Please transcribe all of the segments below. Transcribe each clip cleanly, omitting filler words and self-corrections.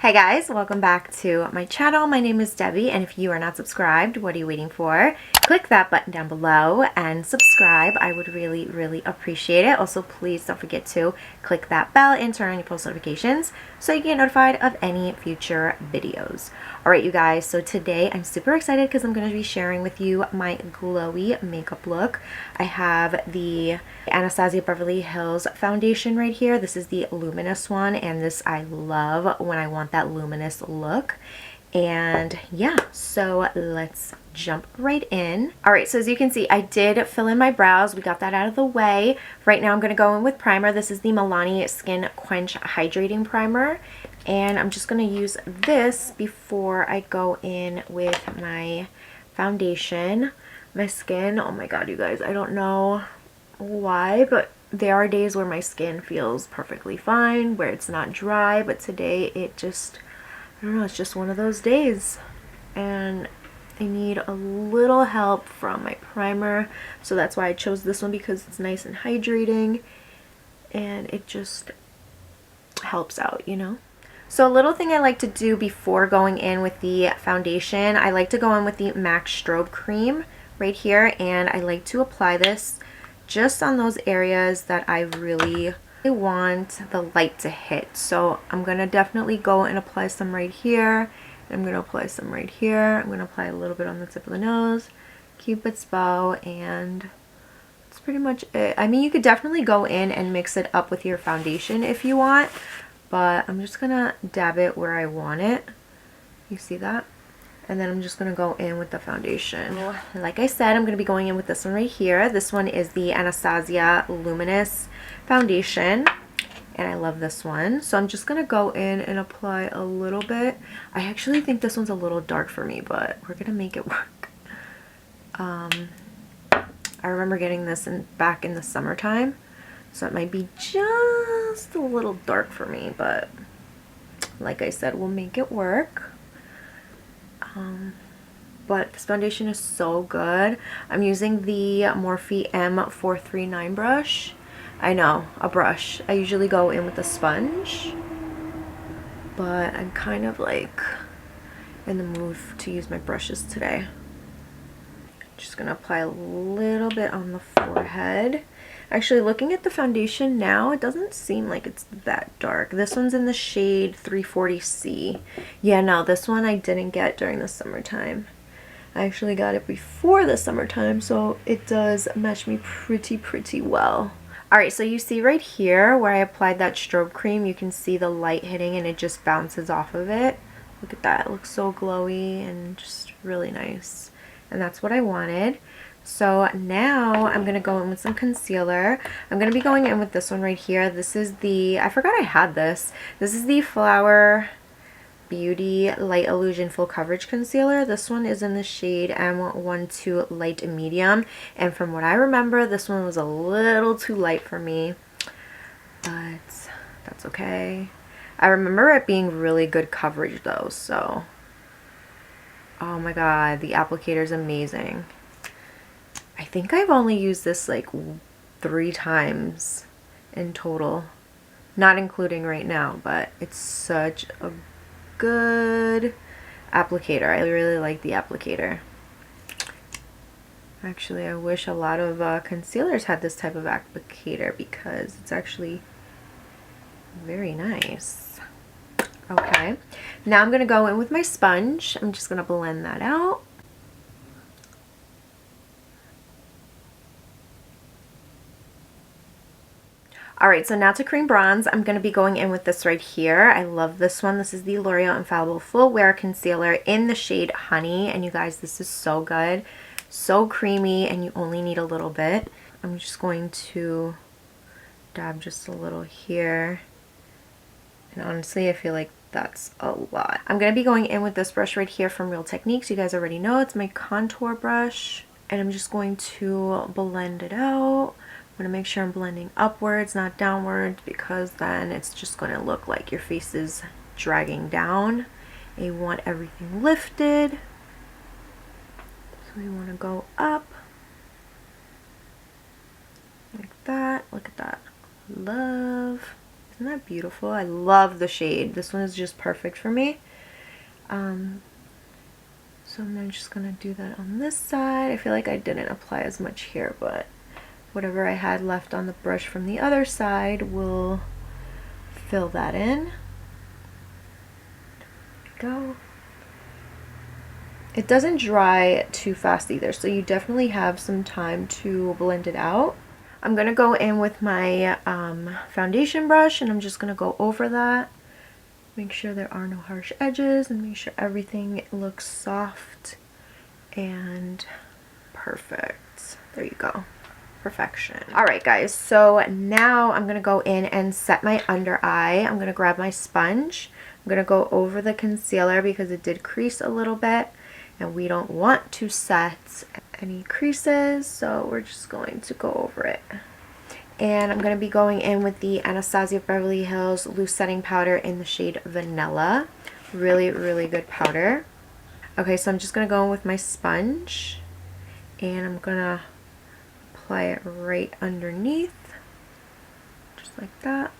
Hi guys, welcome back to my channel. My name is Debbie, and if you are not subscribed, what are you waiting for? Click that button down below and subscribe. I would really appreciate it. Also, please don't forget to click that bell and turn on your post notifications so you get notified of any future videos. Alright you guys, so today I'm super excited because I'm going to be sharing with you my glowy makeup look. I have the Anastasia Beverly Hills foundation right here. This is the Luminous one, and this I love when I want that luminous look. And yeah, so let's jump right in. Alright, so as you can see, I did fill in my brows. We got that out of the way. Right now I'm going to go in with primer. This is the Milani Skin Quench Hydrating Primer. And I'm just going to use this before I go in with my foundation. My skin, oh my god you guys, I don't know why, but there are days where my skin feels perfectly fine, where it's not dry, but today it just, I don't know, it's just one of those days. And I need a little help from my primer, so that's why I chose this one, because it's nice and hydrating and it just helps out, you know. So a little thing I like to do before going in with the foundation, I like to go in with the MAC Strobe Cream right here, and I like to apply this just on those areas that I really want the light to hit. So I'm going to definitely go and apply some right here. I'm going to apply some right here. I'm going to apply a little bit on the tip of the nose, Cupid's bow, and that's pretty much it. I mean, you could definitely go in and mix it up with your foundation if you want, but I'm just going to dab it where I want it. You see that? And then I'm just going to go in with the foundation. Like I said, I'm going to be going in with this one right here. This one is the Anastasia Luminous foundation, and I love this one. So I'm just going to go in and apply a little bit. I actually think this one's a little dark for me, but we're going to make it work. I remember getting this back in the summertime, so it might be just a little dark for me, but like I said, we'll make it work. But this foundation is so good. I'm using the Morphe M439 brush. I know, a brush. I usually go in with a sponge, but I'm kind of like in the mood to use my brushes today. Just gonna apply a little bit on the forehead. Actually, looking at the foundation now, it doesn't seem like it's that dark. This one's in the shade 340C. Yeah, no, this one I didn't get during the summertime. I actually got it before the summertime, so it does match me pretty well. Alright, so you see right here where I applied that strobe cream, you can see the light hitting and it just bounces off of it. Look at that, it looks so glowy and just really nice. And that's what I wanted. So now I'm going to go in with some concealer. I'm going to be going in with this one right here. This is the, I forgot I had this. This is the Flower Beauty Light Illusion Full Coverage Concealer. This one is in the shade M12 Light Medium. And from what I remember, this one was a little too light for me. But that's okay. I remember it being really good coverage though, so. Oh my god, the applicator is amazing. I think I've only used this like 3 times in total, not including right now, but it's such a good applicator. I really like the applicator. Actually, I wish a lot of concealers had this type of applicator because it's actually very nice. Okay, now I'm going to go in with my sponge. I'm just going to blend that out. Alright, so now to cream bronze, I'm going to be going in with this right here. I love this one. This is the L'Oreal Infallible Full Wear Concealer in the shade Honey. And you guys, this is so good. So creamy, and you only need a little bit. I'm just going to dab just a little here. And honestly, I feel like that's a lot. I'm going to be going in with this brush right here from Real Techniques. You guys already know it's my contour brush. And I'm just going to blend it out. I'm going to make sure I'm blending upwards, not downwards, because then it's just going to look like your face is dragging down. And you want everything lifted. So we want to go up. Like that. Look at that. Love. Isn't that beautiful? I love the shade. This one is just perfect for me. So I'm just gonna do that on this side. I feel like I didn't apply as much here, but whatever I had left on the brush from the other side will fill that in. There we go. It doesn't dry too fast either, so you definitely have some time to blend it out. I'm gonna go in with my foundation brush, and I'm just gonna go over that. Make sure there are no harsh edges, and make sure everything looks soft and perfect. There you go. Perfection. Alright guys, so now I'm going to go in and set my under eye. I'm going to grab my sponge. I'm going to go over the concealer because it did crease a little bit, and we don't want to set any creases, so we're just going to go over it. And I'm going to be going in with the Anastasia Beverly Hills Loose Setting Powder in the shade Vanilla. Really, really good powder. Okay, so I'm just going to go in with my sponge, and I'm going to apply it right underneath, just like that.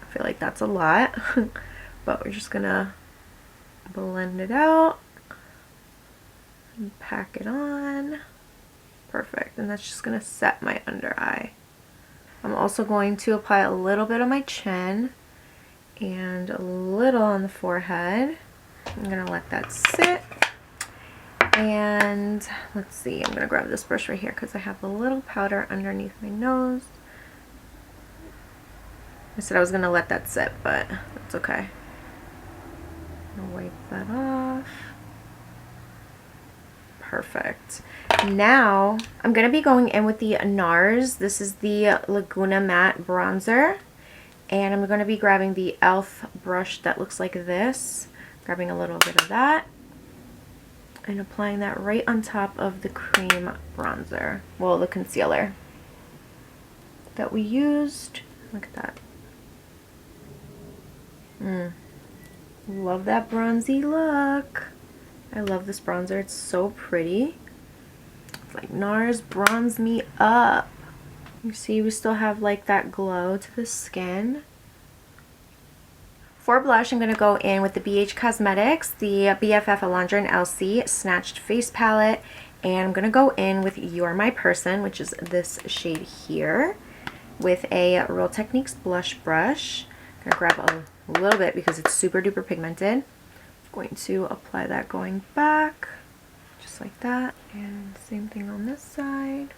I feel like that's a lot, but we're just going to blend it out and pack it on. Perfect. And that's just going to set my under eye. I'm also going to apply a little bit on my chin and a little on the forehead. I'm going to let that sit. And let's see, I'm going to grab this brush right here because I have a little powder underneath my nose. I said I was going to let that sit, but that's okay. I'm going to wipe that off. Perfect. Now I'm going to be going in with the NARS. This is the Laguna Matte Bronzer, and I'm going to be grabbing the e.l.f. brush that looks like this, grabbing a little bit of that and applying that right on top of the cream bronzer, well, the concealer that we used. Look at that. Love that bronzy look. I love this bronzer. It's so pretty. It's like NARS bronze me up. You see, we still have like that glow to the skin. For blush, I'm going to go in with the BH Cosmetics, the BFF Alondra & Elsie Snatched Face Palette, and I'm going to go in with You're My Person, which is this shade here, with a Real Techniques blush brush. I'm going to grab a little bit because it's super duper pigmented. Going to apply that going back, just like that, and same thing on this side.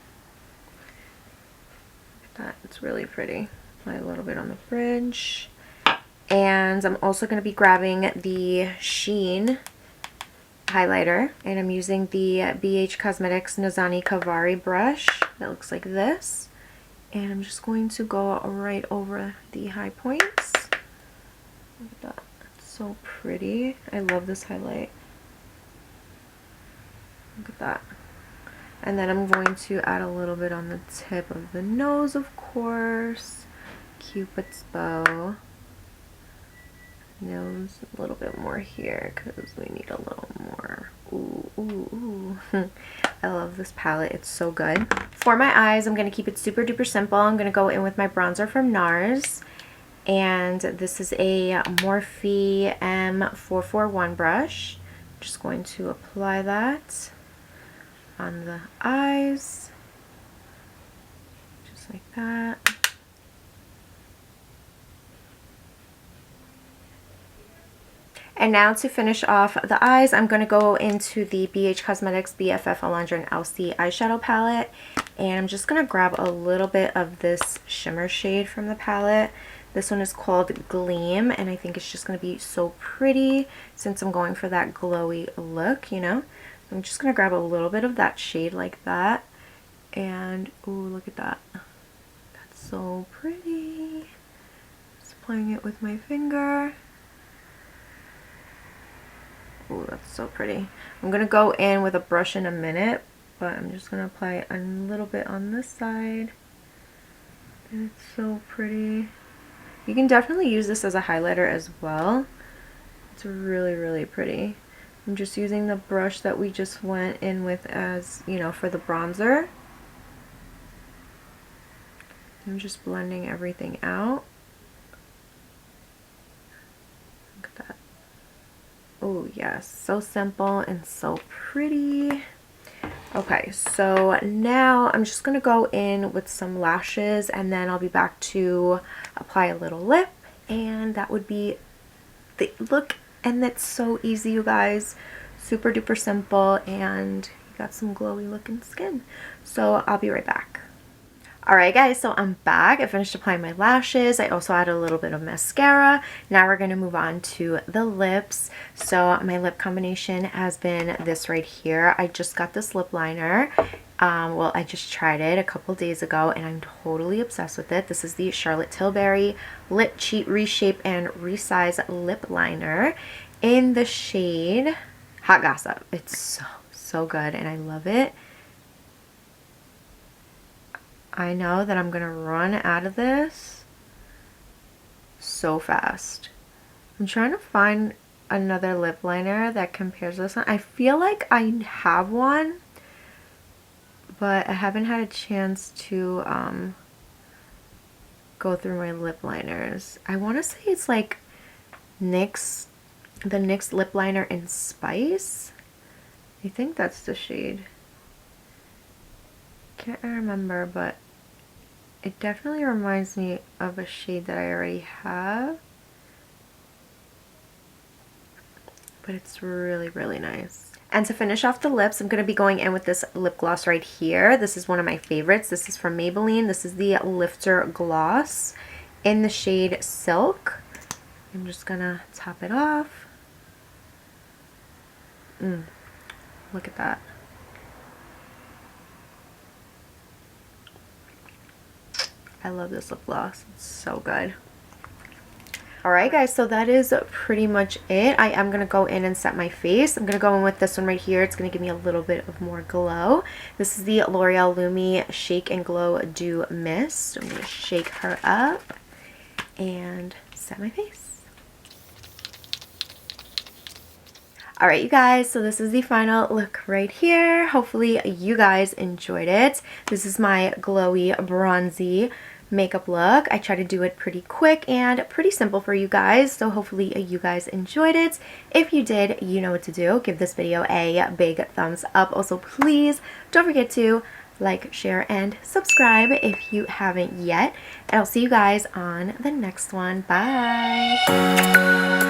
Look at that, it's really pretty. Apply a little bit on the bridge. And I'm also going to be grabbing the Sheen highlighter, and I'm using the BH Cosmetics Nozani Kavari brush that looks like this, and I'm just going to go right over the high points. Look at that. So pretty. I love this highlight. Look at that. And then I'm going to add a little bit on the tip of the nose, of course. Cupid's bow. Nose, a little bit more here because we need a little more. Ooh, ooh, ooh. I love this palette. It's so good. For my eyes, I'm going to keep it super duper simple. I'm going to go in with my bronzer from NARS. And this is a Morphe M441 brush. I'm just going to apply that on the eyes, just like that. And now to finish off the eyes, I'm going to go into the BH Cosmetics BFF Alondra & Elsie eyeshadow palette. And I'm just going to grab a little bit of this shimmer shade from the palette. This one is called Gleam, and I think it's just going to be so pretty since I'm going for that glowy look, you know. I'm just going to grab a little bit of that shade like that. And, ooh, look at that. That's so pretty. Just applying it with my finger. Ooh, that's so pretty. I'm going to go in with a brush in a minute, but I'm just going to apply it a little bit on this side. And it's so pretty. You can definitely use this as a highlighter as well. It's really, really pretty. I'm just using the brush that we just went in with as, you know, for the bronzer. I'm just blending everything out. Oh yes, so simple and so pretty. Okay, so now I'm just gonna go in with some lashes and then I'll be back to apply a little lip, and that would be the look. And that's so easy, you guys. Super duper simple, and you got some glowy looking skin. So I'll be right back. Alright guys, so I'm back. I finished applying my lashes. I also added a little bit of mascara. Now we're going to move on to the lips. So my lip combination has been this right here. I just got this lip liner. Well, I just tried it a couple days ago and I'm totally obsessed with it. This is the Charlotte Tilbury Lip Cheat Reshape and Resize Lip Liner in the shade Hot Gossip. It's so good and I love it. I know that I'm gonna run out of this so fast. I'm trying to find another lip liner that compares this one. I feel like I have one, but I haven't had a chance to go through my lip liners. I want to say it's like the NYX lip liner in Spice. I think that's the shade. Can't remember, but it definitely reminds me of a shade that I already have. But it's really, really nice. And to finish off the lips, I'm going to be going in with this lip gloss right here. This is one of my favorites. This is from Maybelline. This is the Lifter Gloss in the shade Silk. I'm just going to top it off. Look at that. I love this lip gloss. It's so good. Alright guys, so that is pretty much it. I am going to go in and set my face. I'm going to go in with this one right here. It's going to give me a little bit of more glow. This is the L'Oreal Lumi Shake and Glow Dew Mist. I'm going to shake her up and set my face. Alright you guys, so this is the final look right here. Hopefully you guys enjoyed it. This is my glowy, bronzy makeup look. I try to do it pretty quick and pretty simple for you guys, so hopefully you guys enjoyed it. If you did, you know what to do. Give this video a big thumbs up. Also, please don't forget to like, share, and subscribe if you haven't yet. And I'll see you guys on the next one. Bye!